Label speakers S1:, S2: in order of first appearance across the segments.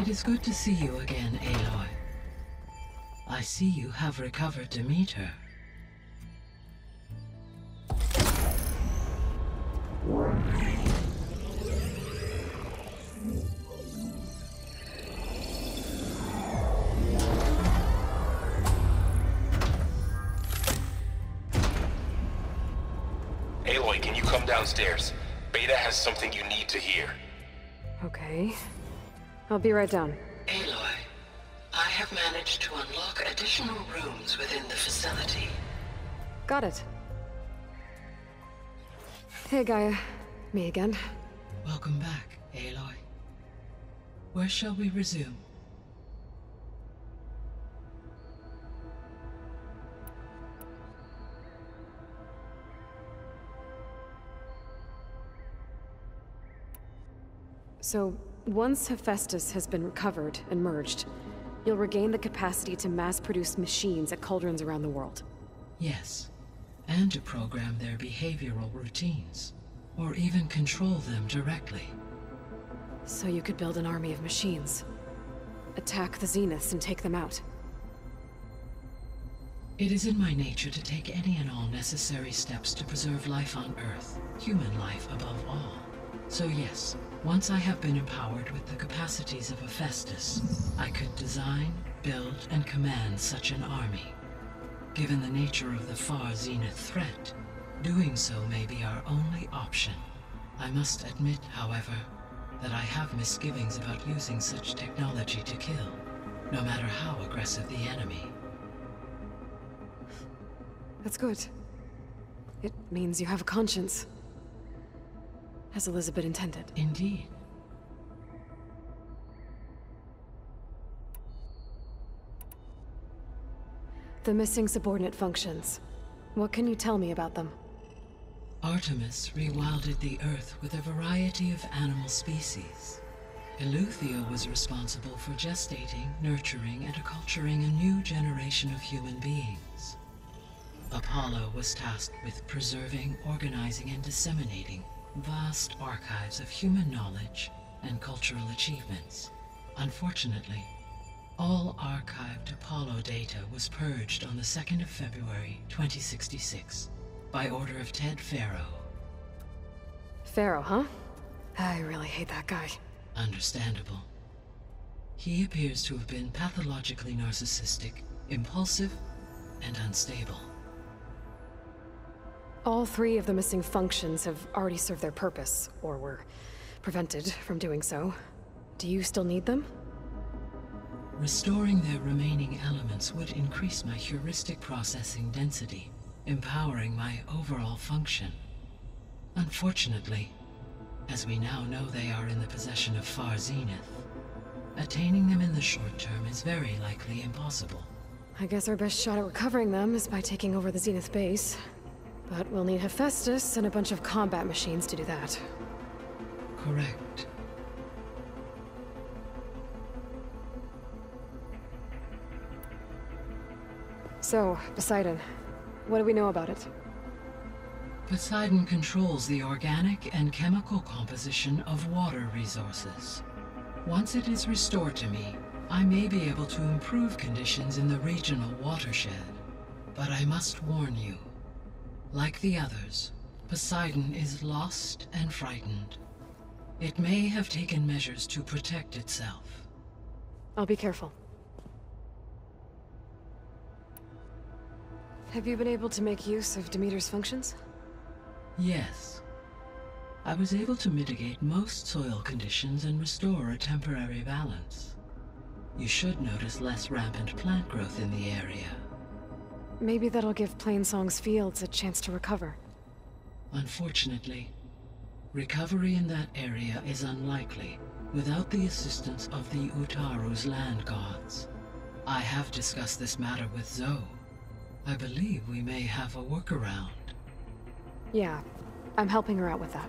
S1: It is good to see you again, Aloy. I see you have recovered Demeter.
S2: Aloy, can you come downstairs? Beta has something you need to hear.
S3: Okay. I'll be right down.
S1: Aloy, I have managed to unlock additional rooms within the facility.
S3: Got it. Hey, Gaia. Me again.
S1: Welcome back, Aloy. Where shall we resume?
S3: So, once Hephaestus has been recovered and merged, you'll regain the capacity to mass-produce machines at cauldrons around the world.
S1: Yes, and to program their behavioral routines, or even control them directly.
S3: So you could build an army of machines. Attack the Zeniths and take them out.
S1: It is in my nature to take any and all necessary steps to preserve life on Earth, human life above all. So yes, once I have been empowered with the capacities of Hephaestus, I could design, build, and command such an army. Given the nature of the far Zenith threat, doing so may be our only option. I must admit, however, that I have misgivings about using such technology to kill, no matter how aggressive the enemy.
S3: That's good. It means you have a conscience. As Elizabeth intended.
S1: Indeed.
S3: The missing subordinate functions. What can you tell me about them?
S1: Artemis rewilded the Earth with a variety of animal species. Eleuthia was responsible for gestating, nurturing, and acculturating a new generation of human beings. Apollo was tasked with preserving, organizing, and disseminating vast archives of human knowledge and cultural achievements. Unfortunately, all archived Apollo data was purged on the 2nd of February, 2066, by order of Ted Faro.
S3: Faro, huh? I really hate that guy.
S1: Understandable. He appears to have been pathologically narcissistic, impulsive, and unstable.
S3: All three of the missing functions have already served their purpose, or were prevented from doing so. Do you still need them?
S1: Restoring their remaining elements would increase my heuristic processing density, empowering my overall function. Unfortunately, as we now know they are in the possession of Far Zenith, attaining them in the short term is very likely impossible.
S3: I guess our best shot at recovering them is by taking over the Zenith base. But we'll need Hephaestus and a bunch of combat machines to do that.
S1: Correct.
S3: So, Poseidon. What do we know about it?
S1: Poseidon controls the organic and chemical composition of water resources. Once it is restored to me, I may be able to improve conditions in the regional watershed. But I must warn you, like the others, Poseidon is lost and frightened. It may have taken measures to protect itself.
S3: I'll be careful. Have you been able to make use of Demeter's functions?
S1: Yes. I was able to mitigate most soil conditions and restore a temporary balance. You should notice less rampant plant growth in the area.
S3: Maybe that'll give Plainsong's fields a chance to recover.
S1: Unfortunately, recovery in that area is unlikely without the assistance of the Utaru's land gods. I have discussed this matter with Zoe. I believe we may have a workaround.
S3: Yeah, I'm helping her out with that.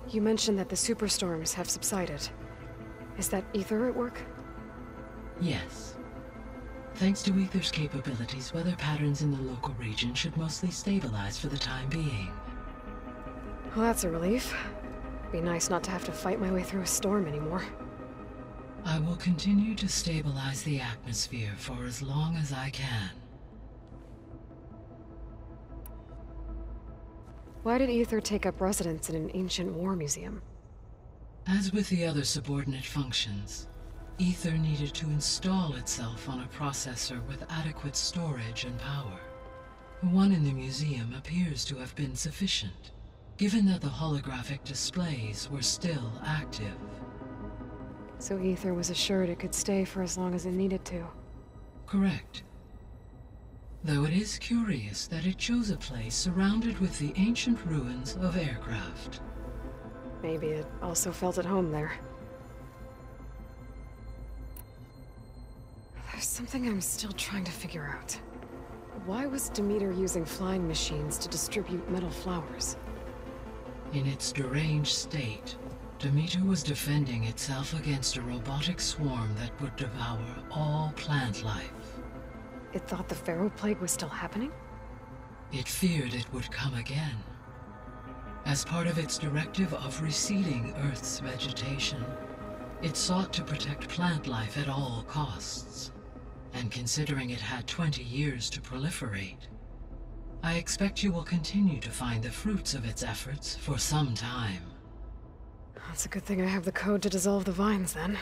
S3: You mentioned that the superstorms have subsided. Is that Aether at work?
S1: Yes. Thanks to Aether's capabilities, weather patterns in the local region should mostly stabilize for the time being.
S3: Well, that's a relief. Be nice not to have to fight my way through a storm anymore.
S1: I will continue to stabilize the atmosphere for as long as I can.
S3: Why did Aether take up residence in an ancient war museum?
S1: As with the other subordinate functions, Aether needed to install itself on a processor with adequate storage and power. The one in the museum appears to have been sufficient, given that the holographic displays were still active.
S3: So Aether was assured it could stay for as long as it needed to.
S1: Correct. Though it is curious that it chose a place surrounded with the ancient ruins of aircraft.
S3: Maybe it also felt at home there. There's something I'm still trying to figure out. Why was Demeter using flying machines to distribute metal flowers?
S1: In its deranged state, Demeter was defending itself against a robotic swarm that would devour all plant life.
S3: It thought the Pharaoh Plague was still happening?
S1: It feared it would come again. As part of its directive of reseeding Earth's vegetation, it sought to protect plant life at all costs. And considering it had 20 years to proliferate, I expect you will continue to find the fruits of its efforts for some time.
S3: That's a good thing I have the code to dissolve the vines, then.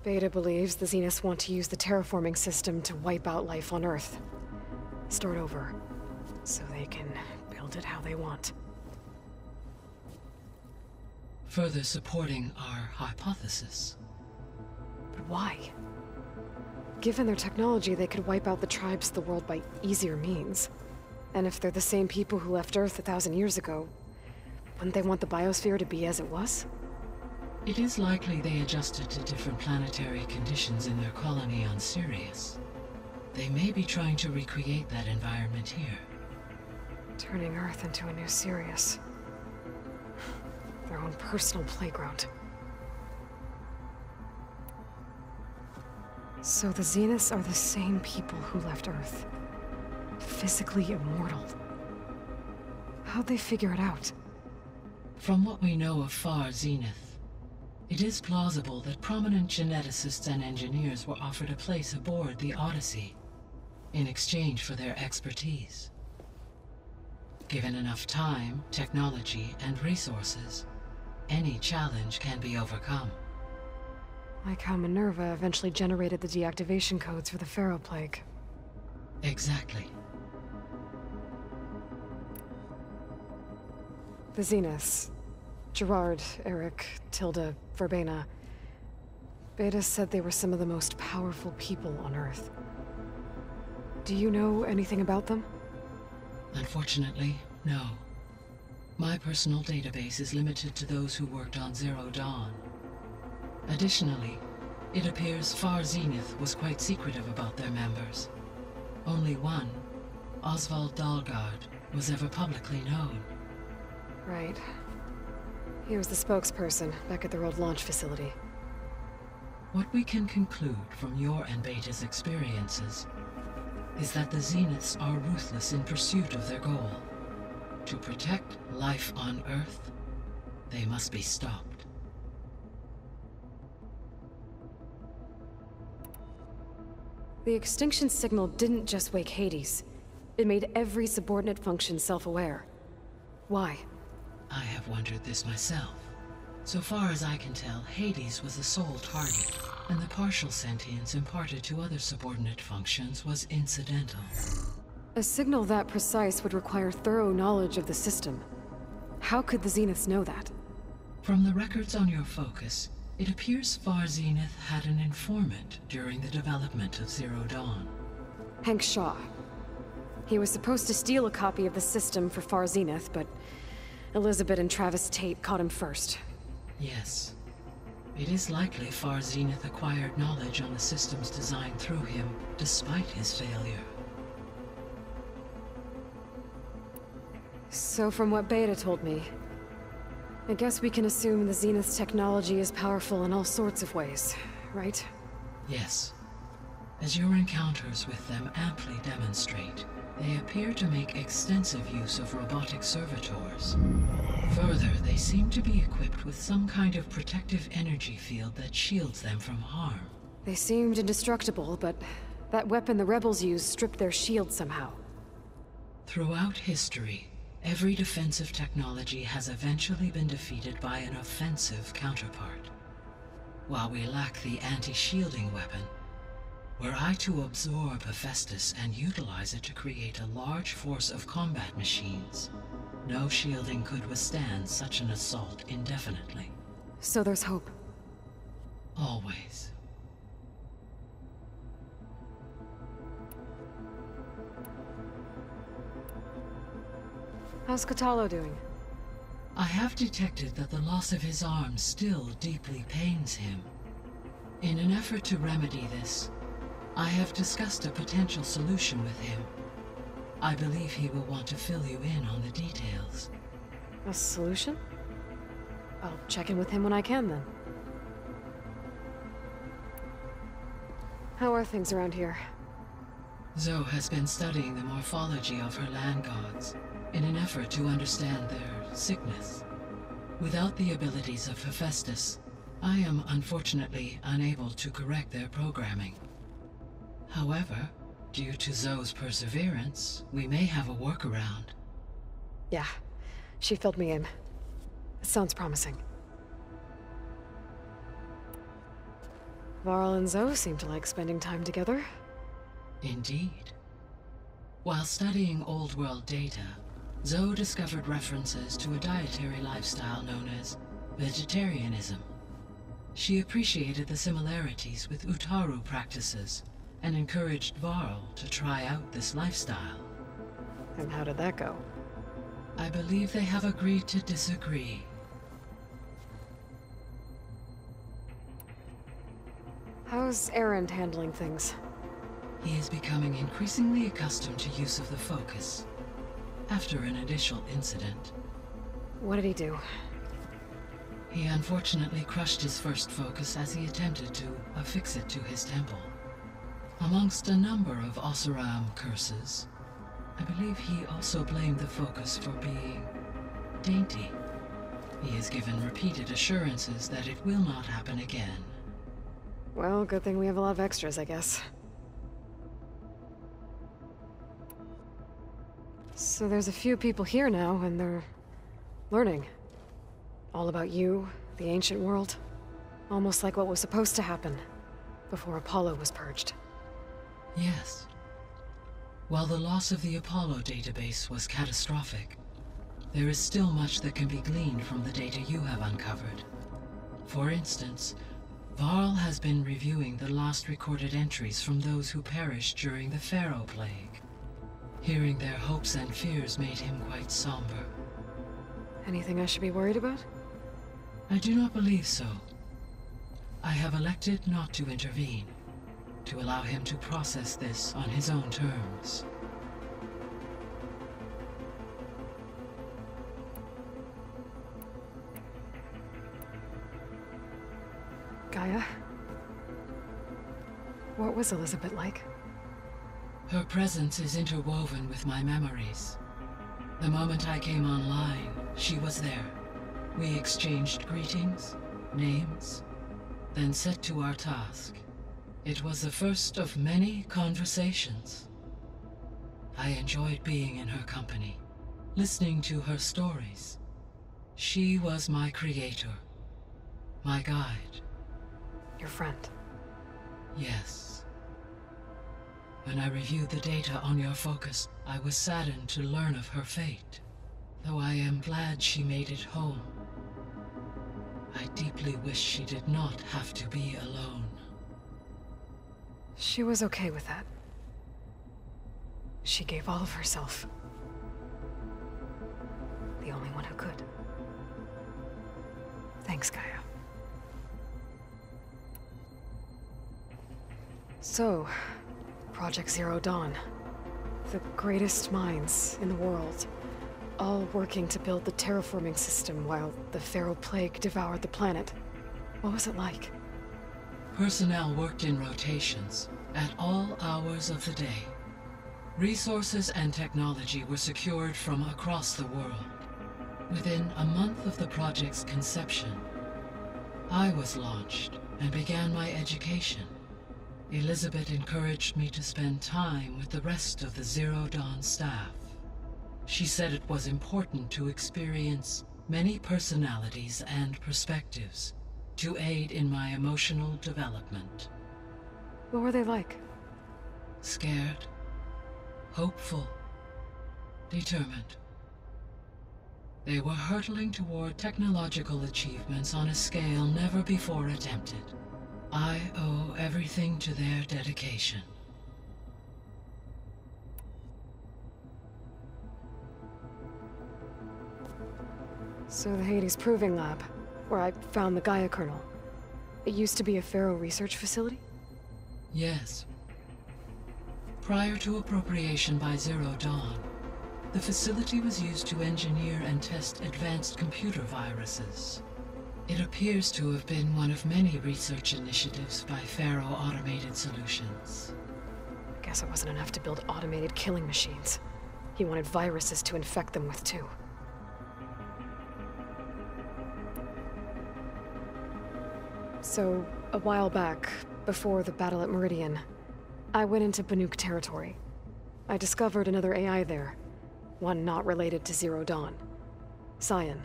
S3: Beta believes the Zeniths want to use the terraforming system to wipe out life on Earth. Start over, so they can build it how they want.
S1: Further supporting our hypothesis.
S3: But why? Given their technology, they could wipe out the tribes of the world by easier means. And if they're the same people who left Earth 1,000 years ago, wouldn't they want the biosphere to be as it was?
S1: It is likely they adjusted to different planetary conditions in their colony on Sirius. They may be trying to recreate that environment here.
S3: Turning Earth into a new Sirius. Their own personal playground. So the Zeniths are the same people who left Earth. Physically immortal. How'd they figure it out?
S1: From what we know of Far Zenith, it is plausible that prominent geneticists and engineers were offered a place aboard the Odyssey in exchange for their expertise. Given enough time, technology, and resources, any challenge can be overcome.
S3: Like how Minerva eventually generated the deactivation codes for the Pharaoh Plague.
S1: Exactly.
S3: The Zeniths. Gerard, Eric, Tilda, Verbena. Beta said they were some of the most powerful people on Earth. Do you know anything about them?
S1: Unfortunately, no. My personal database is limited to those who worked on Zero Dawn. Additionally, it appears Far Zenith was quite secretive about their members. Only one, Oswald Dalgard, was ever publicly known.
S3: Right. He was the spokesperson back at their old launch facility.
S1: What we can conclude from your and Beta's experiences is that the Zeniths are ruthless in pursuit of their goal. To protect life on Earth, they must be stopped.
S3: The extinction signal didn't just wake Hades. It made every subordinate function self-aware. Why?
S1: I have wondered this myself. So far as I can tell, Hades was the sole target, and the partial sentience imparted to other subordinate functions was incidental.
S3: A signal that precise would require thorough knowledge of the system. How could the Zeniths know that?
S1: From the records on your focus, it appears Far Zenith had an informant during the development of Zero Dawn.
S3: Hank Shaw. He was supposed to steal a copy of the system for Far Zenith, but Elizabeth and Travis Tate caught him first.
S1: Yes. It is likely Far Zenith acquired knowledge on the systems designed through him, despite his failure.
S3: So from what Beta told me, I guess we can assume the Zenith's technology is powerful in all sorts of ways, right?
S1: Yes. As your encounters with them amply demonstrate, they appear to make extensive use of robotic servitors. Further, they seem to be equipped with some kind of protective energy field that shields them from harm.
S3: They seemed indestructible, but that weapon the rebels used stripped their shield somehow.
S1: Throughout history, every defensive technology has eventually been defeated by an offensive counterpart. While we lack the anti-shielding weapon, were I to absorb Hephaestus and utilize it to create a large force of combat machines, no shielding could withstand such an assault indefinitely.
S3: So there's hope.
S1: Always.
S3: How's Kotallo doing?
S1: I have detected that the loss of his arm still deeply pains him. In an effort to remedy this, I have discussed a potential solution with him. I believe he will want to fill you in on the details.
S3: A solution? I'll check in with him when I can, then. How are things around here?
S1: Zoe has been studying the morphology of her land gods in an effort to understand their sickness. Without the abilities of Hephaestus, I am unfortunately unable to correct their programming. However, due to Zoe's perseverance, we may have a workaround.
S3: Yeah, she filled me in. It sounds promising. Varl and Zoe seem to like spending time together.
S1: Indeed. While studying Old World data, Zoe discovered references to a dietary lifestyle known as vegetarianism. She appreciated the similarities with Utaru practices and encouraged Varl to try out this lifestyle.
S3: And how did that go?
S1: I believe they have agreed to disagree.
S3: How's Erend handling things?
S1: He is becoming increasingly accustomed to use of the focus, after an initial incident.
S3: What did he do?
S1: He unfortunately crushed his first focus as he attempted to affix it to his temple. Amongst a number of Oseram curses, I believe he also blamed the focus for being dainty. He has given repeated assurances that it will not happen again.
S3: Well, good thing we have a lot of extras, I guess. So there's a few people here now, and they're learning. All about you, the ancient world. Almost like what was supposed to happen before Apollo was purged.
S1: Yes. While the loss of the Apollo database was catastrophic, there is still much that can be gleaned from the data you have uncovered. For instance, Varl has been reviewing the last recorded entries from those who perished during the Pharaoh Plague. Hearing their hopes and fears made him quite somber.
S3: Anything I should be worried about?
S1: I do not believe so. I have elected not to intervene, to allow him to process this on his own terms.
S3: Gaia? What was Elizabeth like?
S1: Her presence is interwoven with my memories. The moment I came online, she was there. We exchanged greetings, names, then set to our task. It was the first of many conversations. I enjoyed being in her company, listening to her stories. She was my creator, my guide.
S3: Your friend.
S1: Yes. When I reviewed the data on your focus, I was saddened to learn of her fate, though I am glad she made it home. I deeply wish she did not have to be alone.
S3: She was okay with that. She gave all of herself. The only one who could. Thanks, Gaia. So, Project Zero Dawn. The greatest minds in the world. All working to build the terraforming system while the Pharaoh Plague devoured the planet. What was it like?
S1: Personnel worked in rotations at all hours of the day. Resources and technology were secured from across the world. Within a month of the project's conception, I was launched and began my education. Elizabeth encouraged me to spend time with the rest of the Zero Dawn staff. She said it was important to experience many personalities and perspectives to aid in my emotional development.
S3: What were they like?
S1: Scared, hopeful, determined. They were hurtling toward technological achievements on a scale never before attempted. I owe everything to their dedication.
S3: So the Hades Proving Lab, where I found the Gaia kernel. It used to be a Faro research facility?
S1: Yes. Prior to appropriation by Zero Dawn, the facility was used to engineer and test advanced computer viruses. It appears to have been one of many research initiatives by Faro Automated Solutions.
S3: I guess it wasn't enough to build automated killing machines. He wanted viruses to infect them with too. So, a while back, before the battle at Meridian, I went into Banuk territory. I discovered another AI there, one not related to Zero Dawn. Cyan.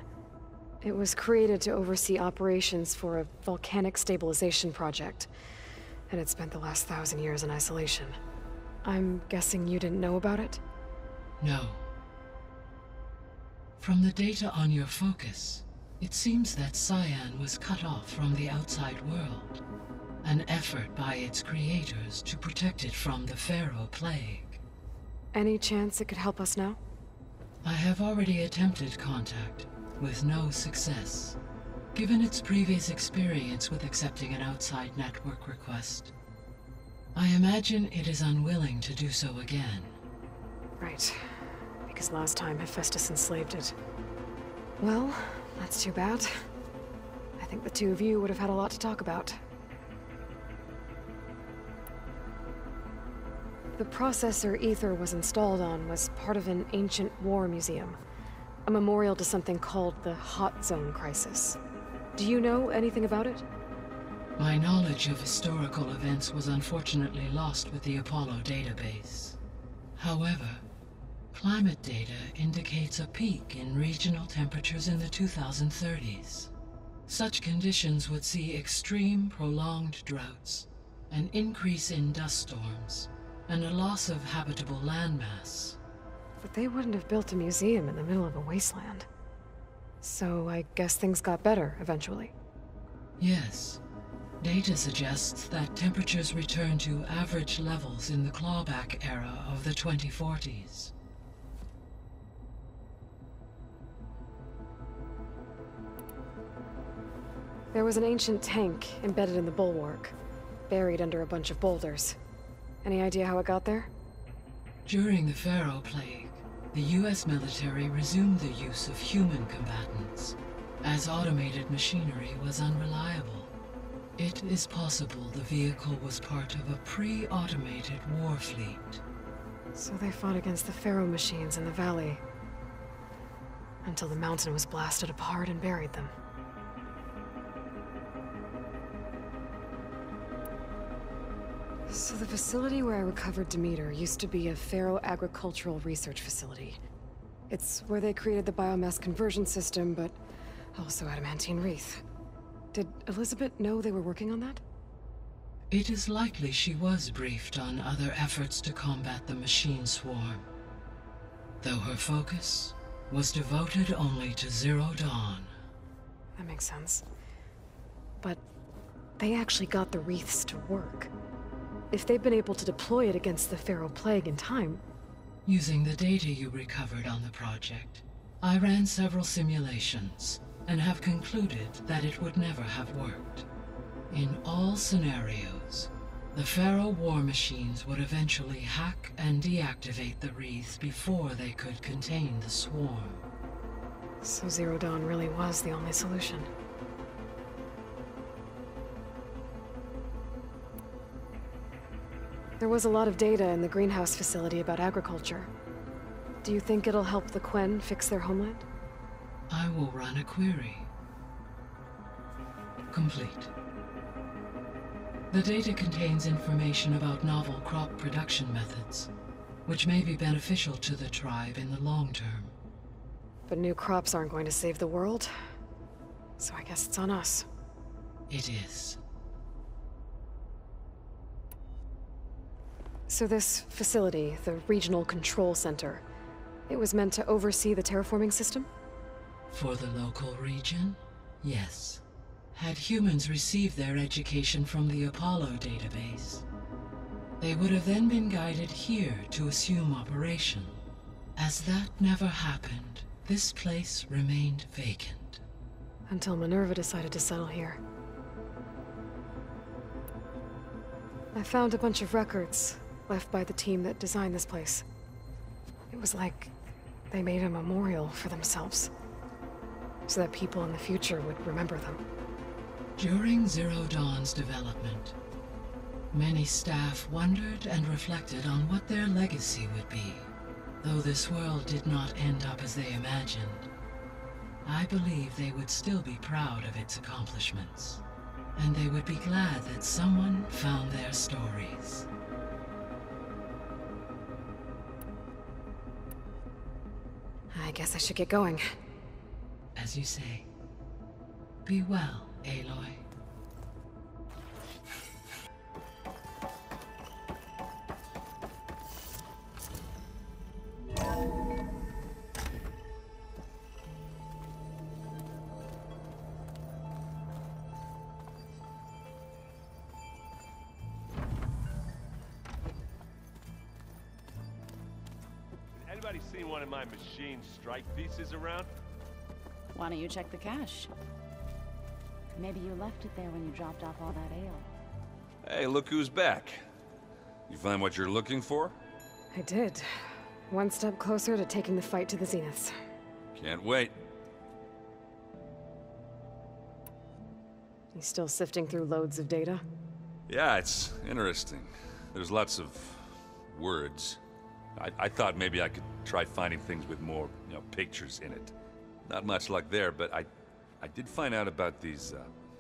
S3: It was created to oversee operations for a volcanic stabilization project, and it spent the last 1,000 years in isolation. I'm guessing you didn't know about it?
S1: No. From the data on your focus, it seems that Cyan was cut off from the outside world, an effort by its creators to protect it from the Faro Plague.
S3: Any chance it could help us now?
S1: I have already attempted contact, with no success. Given its previous experience with accepting an outside network request, I imagine it is unwilling to do so again.
S3: Right. Because last time Hephaestus enslaved it. Well, that's too bad. I think the two of you would have had a lot to talk about. The processor Ether was installed on was part of an ancient war museum. A memorial to something called the Hot Zone Crisis. Do you know anything about it?
S1: My knowledge of historical events was unfortunately lost with the Apollo database. However, climate data indicates a peak in regional temperatures in the 2030s. Such conditions would see extreme, prolonged droughts, an increase in dust storms, and a loss of habitable landmass.
S3: But they wouldn't have built a museum in the middle of a wasteland. So I guess things got better eventually.
S1: Yes. Data suggests that temperatures returned to average levels in the clawback era of the 2040s.
S3: There was an ancient tank embedded in the bulwark, buried under a bunch of boulders. Any idea how it got there?
S1: During the Faro Plague, the US military resumed the use of human combatants, as automated machinery was unreliable. It is possible the vehicle was part of a pre-automated war fleet.
S3: So they fought against the Faro machines in the valley, until the mountain was blasted apart and buried them. So the facility where I recovered Demeter used to be a Faro agricultural research facility. It's where they created the biomass conversion system, but also Adamantine Wreath. Did Elizabeth know they were working on that?
S1: It is likely she was briefed on other efforts to combat the machine swarm, though her focus was devoted only to Zero Dawn.
S3: That makes sense. But they actually got the wreaths to work. If they've been able to deploy it against the Faro Plague in time...
S1: Using the data you recovered on the project, I ran several simulations and have concluded that it would never have worked. In all scenarios, the Faro war machines would eventually hack and deactivate the wreaths before they could contain the swarm.
S3: So Zero Dawn really was the only solution. There was a lot of data in the greenhouse facility about agriculture. Do you think it'll help the Quen fix their homeland?
S1: I will run a query. Complete. The data contains information about novel crop production methods, which may be beneficial to the tribe in the long term.
S3: But new crops aren't going to save the world, so I guess it's on us.
S1: It is.
S3: So this facility, the Regional Control Center, it was meant to oversee the terraforming system?
S1: For the local region, yes. Had humans received their education from the Apollo database, they would have then been guided here to assume operation. As that never happened, this place remained vacant.
S3: Until Minerva decided to settle here. I found a bunch of records left by the team that designed this place. It was like they made a memorial for themselves, so that people in the future would remember them.
S1: During Zero Dawn's development, many staff wondered and reflected on what their legacy would be. Though this world did not end up as they imagined, I believe they would still be proud of its accomplishments, and they would be glad that someone found their stories.
S3: I guess I should get going.
S1: As you say, be well, Aloy.
S4: Anybody seen one of my machine strike pieces around?
S5: Why don't you check the cache? Maybe you left it there when you dropped off all that ale.
S6: Hey, look who's back. You find what you're looking for?
S3: I did. One step closer to taking the fight to the Zeniths.
S6: Can't wait.
S3: You still sifting through loads of data?
S6: Yeah, it's interesting. There's lots of words. I thought maybe I could try finding things with more, pictures in it. Not much luck there, but I did find out about these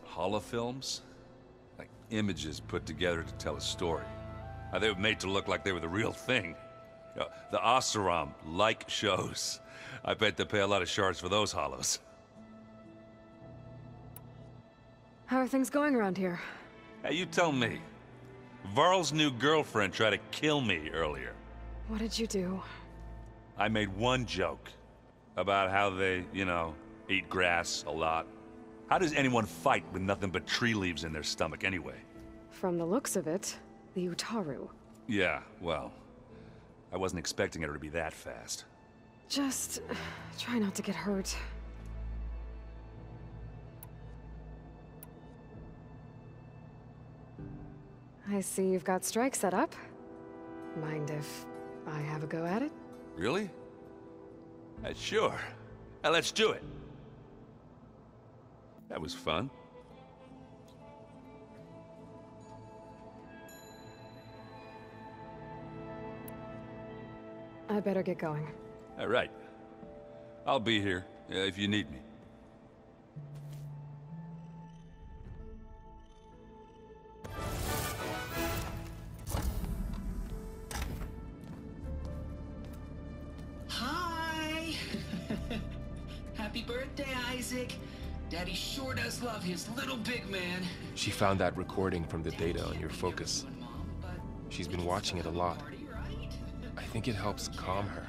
S6: holofilms. Like images put together to tell a story. They were made to look like they were the real thing. The Oseram like shows. I bet they pay a lot of shards for those hollows.
S3: How are things going around here?
S6: Hey, you tell me. Varl's new girlfriend tried to kill me earlier.
S3: What did you do?
S6: I made one joke about how they, eat grass a lot. How does anyone fight with nothing but tree leaves in their stomach anyway?
S3: From the looks of it, the Utaru.
S6: Yeah, well, I wasn't expecting her to be that fast.
S3: Just try not to get hurt. I see you've got strike set up. Mind if I have a go at it?
S6: Really? Sure. Let's do it. That was fun.
S3: I better get going.
S6: All right. I'll be here if you need me.
S7: Hi! Happy birthday, Isaac. Daddy sure does love his little big man.
S8: She found that recording from the data on your focus. She's been watching it a lot. I think it helps calm her.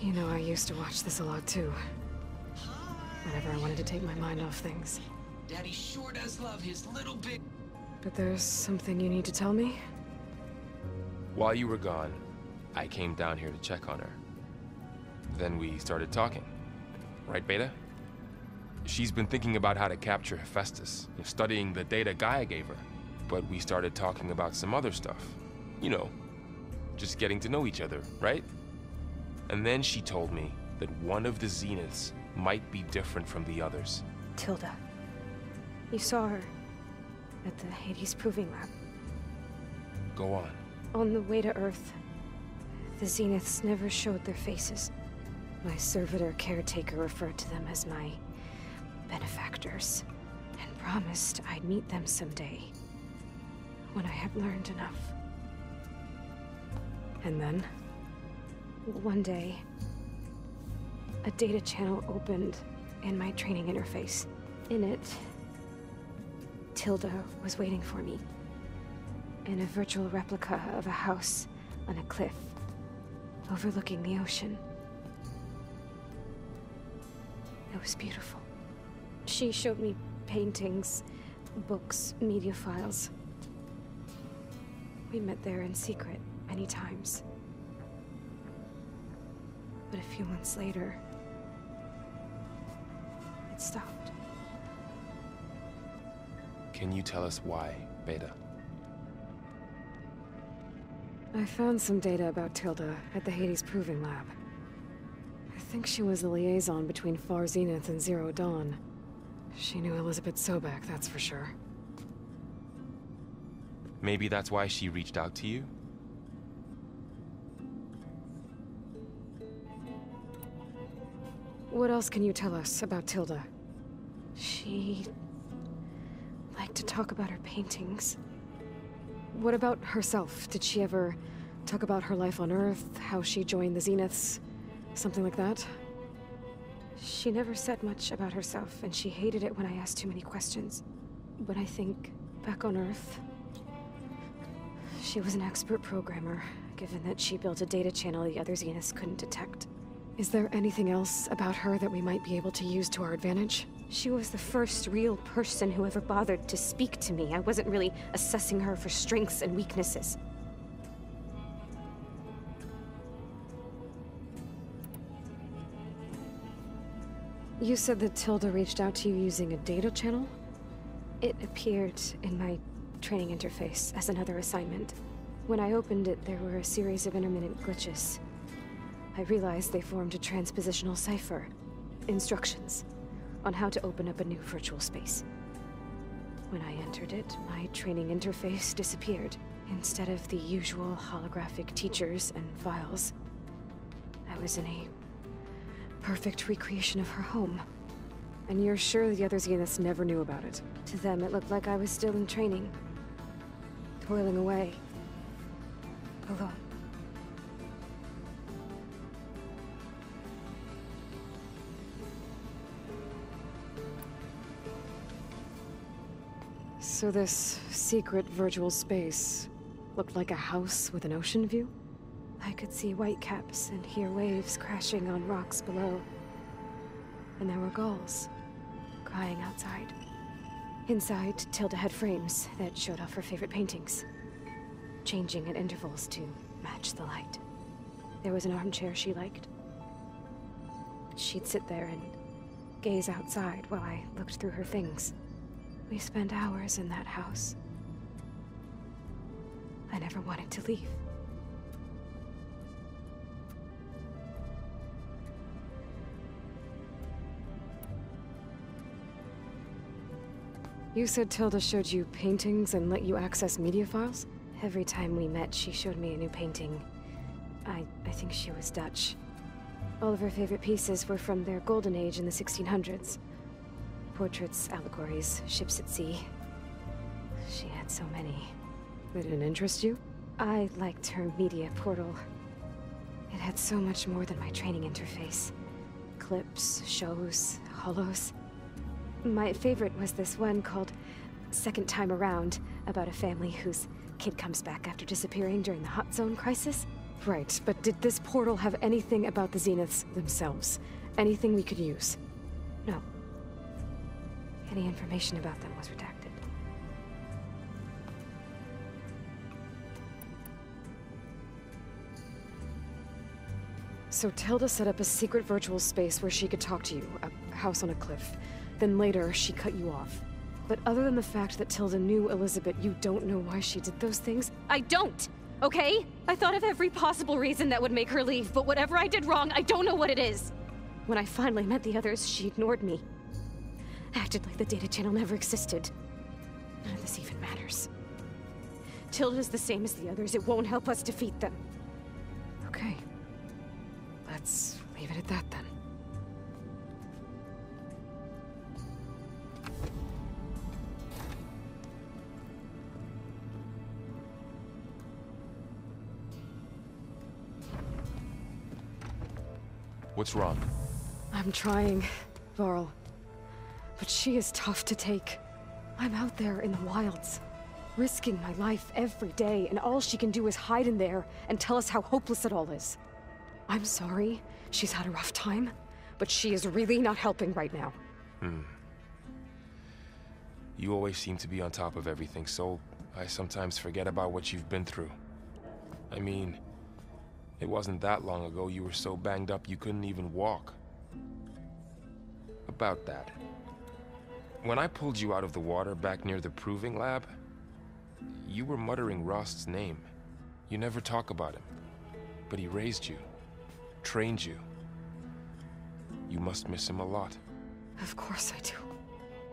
S3: You know, I used to watch this a lot too. Whenever I wanted to take my mind off things.
S7: Daddy sure does love his little big...
S3: But there's something you need to tell me?
S8: While you were gone, I came down here to check on her. Then we started talking. Right, Beta? She's been thinking about how to capture Hephaestus, studying the data Gaia gave her. But we started talking about some other stuff. You know, just getting to know each other, right? And then she told me that one of the Zeniths might be different from the others.
S3: Tilda. You saw her at the Hades Proving Lab.
S8: Go on.
S3: On the way to Earth, the Zeniths never showed their faces. My servitor caretaker referred to them as my benefactors, and promised I'd meet them someday, when I had learned enough. And then, one day, a data channel opened in my training interface. In it, Tilda was waiting for me, in a virtual replica of a house on a cliff, overlooking the ocean. It was beautiful. She showed me paintings, books, media files. We met there in secret many times. But a few months later, it stopped.
S8: Can you tell us why, Beta?
S3: I found some data about Tilda at the Hades Proving Lab. I think she was the liaison between Far Zenith and Zero Dawn. She knew Elizabeth Sobek, that's for sure.
S8: Maybe that's why she reached out to you?
S3: What else can you tell us about Tilda? She liked to talk about her paintings. What about herself? Did she ever talk about her life on Earth, how she joined the Zeniths, something like that? She never said much about herself, and she hated it when I asked too many questions. But I think, back on Earth, she was an expert programmer, given that she built a data channel the other Zeniths couldn't detect. Is there anything else about her that we might be able to use to our advantage? She was the first real person who ever bothered to speak to me. I wasn't really assessing her for strengths and weaknesses. You said that Tilda reached out to you using a data channel? It appeared in my training interface as another assignment. When I opened it, there were a series of intermittent glitches. I realized they formed a transpositional cipher. Instructions on how to open up a new virtual space. When I entered it, my training interface disappeared. Instead of the usual holographic teachers and files, I was in a perfect recreation of her home. And you're sure the other Zeniths never knew about it? To them, it looked like I was still in training, toiling away, alone. So this secret virtual space looked like a house with an ocean view? I could see whitecaps and hear waves crashing on rocks below. And there were gulls crying outside. Inside, Tilda had frames that showed off her favorite paintings, changing at intervals to match the light. There was an armchair she liked. She'd sit there and gaze outside while I looked through her things. We spent hours in that house. I never wanted to leave. You said Tilda showed you paintings and let you access media files? Every time we met, she showed me a new painting. I think she was Dutch. All of her favorite pieces were from their golden age in the 1600s. Portraits, allegories, ships at sea. She had so many. They didn't interest you? I liked her media portal. It had so much more than my training interface. Clips, shows, holos. My favorite was this one called Second Time Around, about a family whose kid comes back after disappearing during the Hot Zone crisis. Right, but did this portal have anything about the Zeniths themselves? Anything we could use? No. Any information about them was redacted. So Tilda set up a secret virtual space where she could talk to you, a house on a cliff. Then later, she cut you off. But other than the fact that Tilda knew Elizabeth, you don't know why she did those things?
S9: I don't! Okay? I thought of every possible reason that would make her leave, but whatever I did wrong, I don't know what it is!
S3: When I finally met the others, she ignored me.
S9: Acted like the data channel never existed. None of this even matters. Tilda's the same as the others. It won't help us defeat them.
S3: Okay. Let's leave it at that then.
S8: What's wrong?
S3: I'm trying, Varl. But she is tough to take. I'm out there in the wilds, risking my life every day, and all she can do is hide in there and tell us how hopeless it all is. I'm sorry she's had a rough time, but she is really not helping right now.
S8: You always seem to be on top of everything, so I sometimes forget about what you've been through. I mean, it wasn't that long ago you were so banged up you couldn't even walk. About that. When I pulled you out of the water back near the proving lab, you were muttering Rost's name. You never talk about him. But he raised you, trained you. You must miss him a lot.
S3: Of course I do.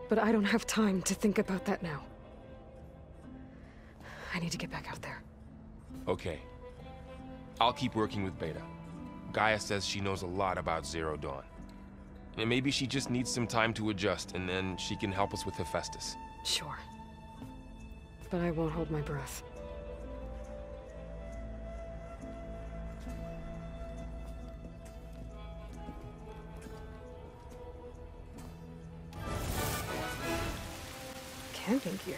S3: But I don't have time to think about that now. I need to get back out there.
S8: Okay. I'll keep working with Beta. Gaia says she knows a lot about Zero Dawn. And maybe she just needs some time to adjust, and then she can help us with Hephaestus.
S3: Sure. But I won't hold my breath. Camping gear.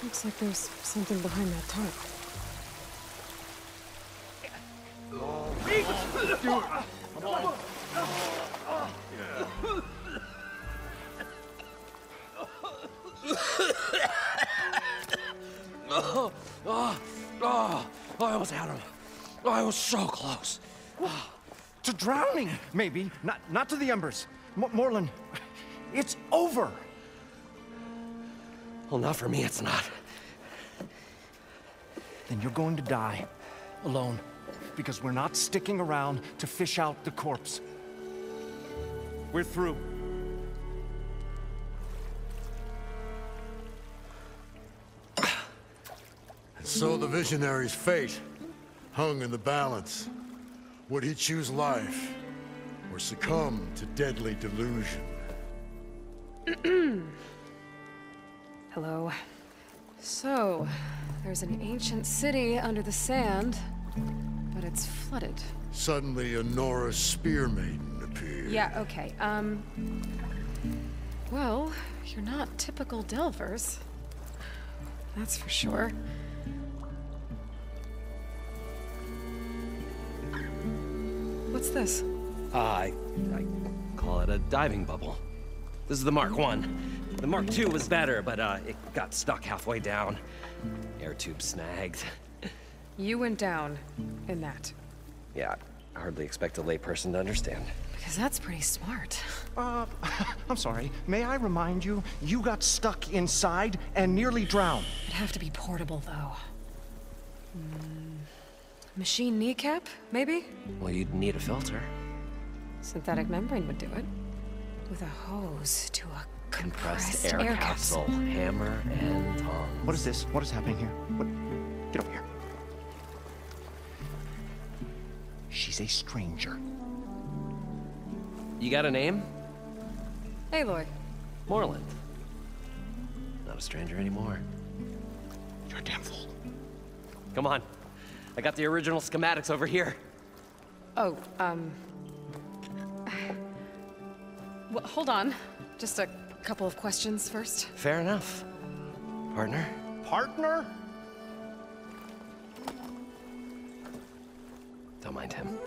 S3: Looks like there's something behind that tarp.
S10: I almost had him. I was so close. To drowning, maybe. Not to the embers. Morlund, it's over. Well, not for me, it's not. Then you're going to die. Alone. Because we're not sticking around to fish out the corpse. We're through.
S11: So the Visionary's fate hung in the balance. Would he choose life, or succumb to deadly delusion?
S3: Hello. So, there's an ancient city under the sand, but it's flooded.
S11: Suddenly, a Nora spear maiden appeared.
S3: Yeah, okay, well, you're not typical Delvers. That's for sure. What's this?
S10: I call it a diving bubble. This is the Mark I. The Mark II was better, but it got stuck halfway down. Air tube snagged.
S3: You went down in that.
S10: Yeah, I hardly expect a layperson to understand.
S3: Because that's pretty smart.
S10: I'm sorry. May I remind you, you got stuck inside and nearly drowned.
S3: It'd have to be portable, though. Machine kneecap, maybe?
S10: Well, you'd need a filter.
S3: Synthetic membrane would do it. With a hose to a compressed
S10: air capsule. Hammer and tongs. What is this? What is happening here? What? Get over here. She's a stranger. You got a name?
S3: Aloy.
S10: Morlund. Not a stranger anymore. You're a damn fool. Come on. I got the original schematics over here.
S3: Oh, well, hold on. Just a couple of questions first.
S10: Fair enough. Partner? Partner? Don't mind him.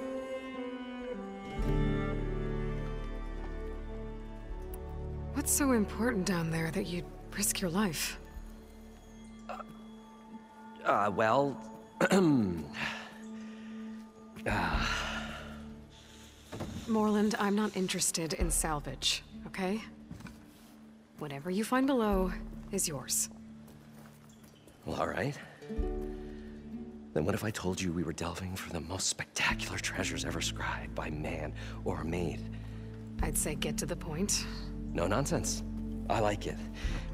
S3: What's so important down there that you'd risk your life?
S10: Well...
S3: Morlund, I'm not interested in salvage, okay? Whatever you find below is yours.
S10: Well, all right. Then what if I told you we were delving for the most spectacular treasures ever scribed by man or maid?
S3: I'd say get to the point.
S10: No nonsense. I like it.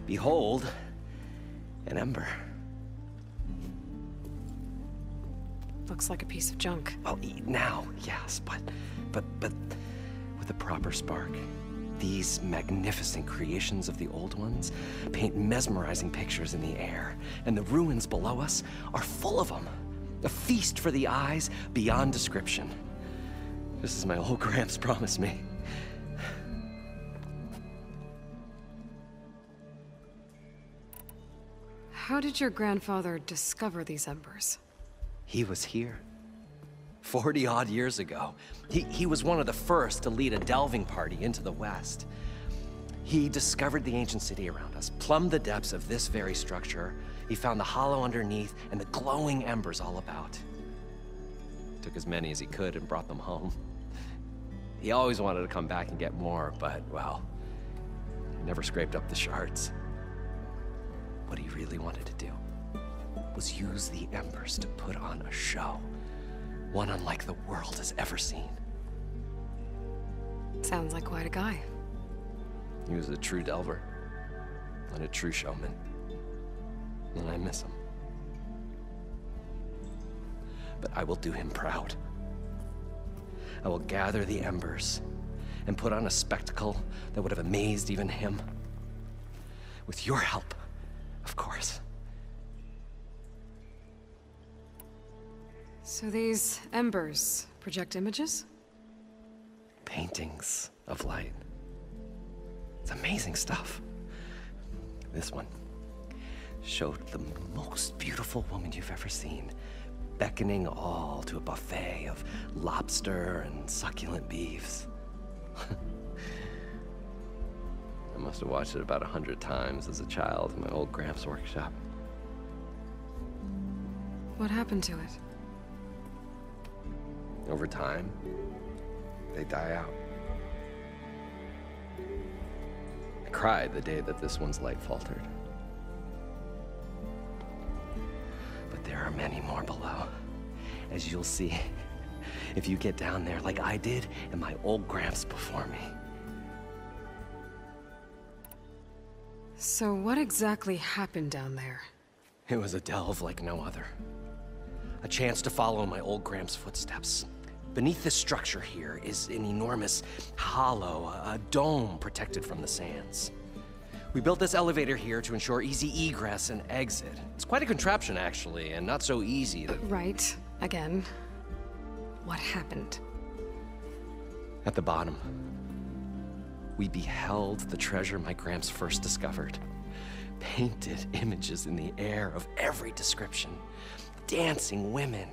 S10: Behold, an ember.
S3: Looks like a piece of junk.
S10: Well, now, yes, but with a proper spark. These magnificent creations of the old ones paint mesmerizing pictures in the air, and the ruins below us are full of them. A feast for the eyes beyond description. Just as my old Gramps promised me.
S3: How did your grandfather discover these embers?
S10: He was here. 40-odd years ago. He was one of the first to lead a delving party into the West. He discovered the ancient city around us, plumbed the depths of this very structure. He found the hollow underneath and the glowing embers all about. Took as many as he could and brought them home. He always wanted to come back and get more, but, well, never scraped up the shards. What he really wanted to do was use the embers to put on a show. One unlike the world has ever seen.
S3: Sounds like quite a guy.
S10: He was a true delver, and a true showman. And I miss him. But I will do him proud. I will gather the embers and put on a spectacle that would have amazed even him. With your help, of course.
S3: So these embers project images?
S10: Paintings of light. It's amazing stuff. This one showed the most beautiful woman you've ever seen, beckoning all to a buffet of lobster and succulent beefs. I must have watched it about 100 times as a child in my old Gramps' workshop.
S3: What happened to it?
S10: Over time, they die out. I cried the day that this one's light faltered. But there are many more below, as you'll see if you get down there like I did and my old Gramps before me.
S3: So what exactly happened down there?
S10: It was a delve like no other. A chance to follow my old Gramps' footsteps. Beneath this structure here is an enormous hollow, a dome protected from the sands. We built this elevator here to ensure easy egress and exit. It's quite a contraption, actually, and not so easy to...
S3: Right. Again. What happened?
S10: At the bottom, we beheld the treasure my Gramps first discovered. Painted images in the air of every description. Dancing women,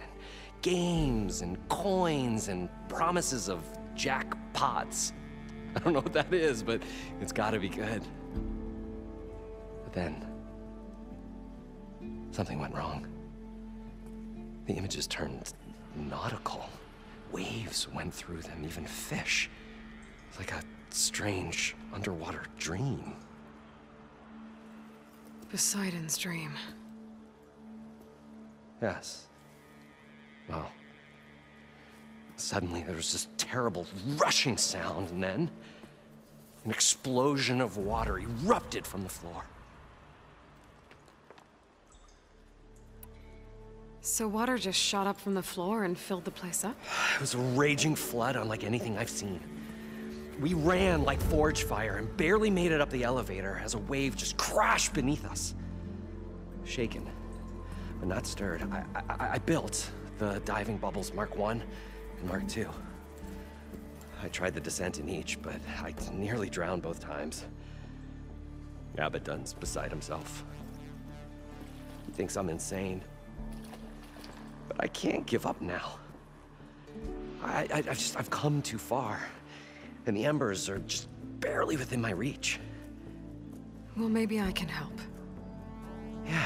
S10: games and coins and promises of jackpots. I don't know what that is, but it's gotta be good. But then, something went wrong. The images turned nautical. Waves went through them, even fish. It's like a strange underwater dream.
S3: Poseidon's dream.
S10: Yes. Well, suddenly there was this terrible rushing sound, and then an explosion of water erupted from the floor.
S3: So water just shot up from the floor and filled the place up?
S10: It was a raging flood unlike anything I've seen. We ran like forge fire and barely made it up the elevator as a wave just crashed beneath us. Shaken, but not stirred, I built the diving bubbles Mark I and Mark II. I tried the descent in each, but I nearly drowned both times. Abaddon's beside himself. He thinks I'm insane. But I can't give up now. I've come too far. And the embers are just barely within my reach.
S3: Well, maybe I can help.
S10: Yeah.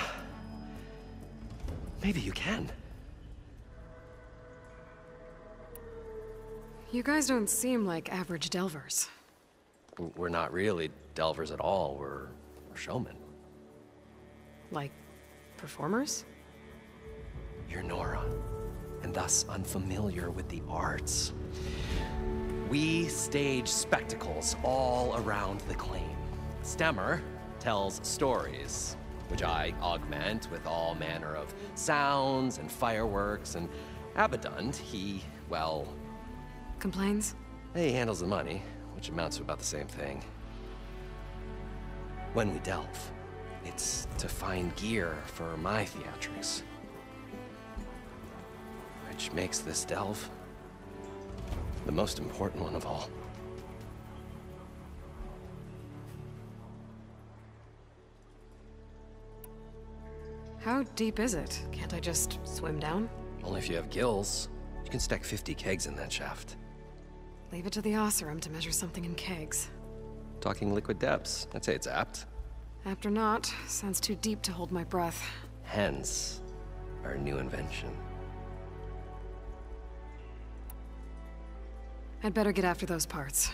S10: Maybe you can.
S3: You guys don't seem like average delvers.
S10: We're not really delvers at all. We're showmen.
S3: Like, performers?
S10: You're Nora, and thus unfamiliar with the arts. We stage spectacles all around the claim. Stemmer tells stories, which I augment with all manner of sounds and fireworks, and Abaddon, he, well...
S3: Complains?
S10: He handles the money, which amounts to about the same thing. When we delve, it's to find gear for my theatrics. Which makes this delve the most important one of all.
S3: How deep is it? Can't I just swim down?
S10: Only if you have gills. You can stack 50 kegs in that shaft.
S3: Leave it to the Oseram to measure something in kegs.
S10: Talking liquid depths, I'd say it's apt.
S3: Apt or not, sounds too deep to hold my breath.
S10: Hence, our new invention.
S3: I'd better get after those parts.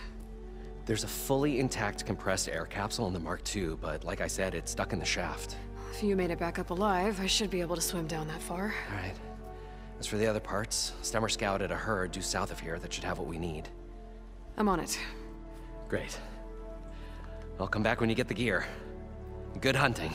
S10: There's a fully intact compressed air capsule in the Mark II, but like I said, it's stuck in the shaft.
S3: If you made it back up alive, I should be able to swim down that far.
S10: All right. As for the other parts, Stemmer scouted a herd due south of here that should have what we need.
S3: I'm on it.
S10: Great. I'll come back when you get the gear. Good hunting.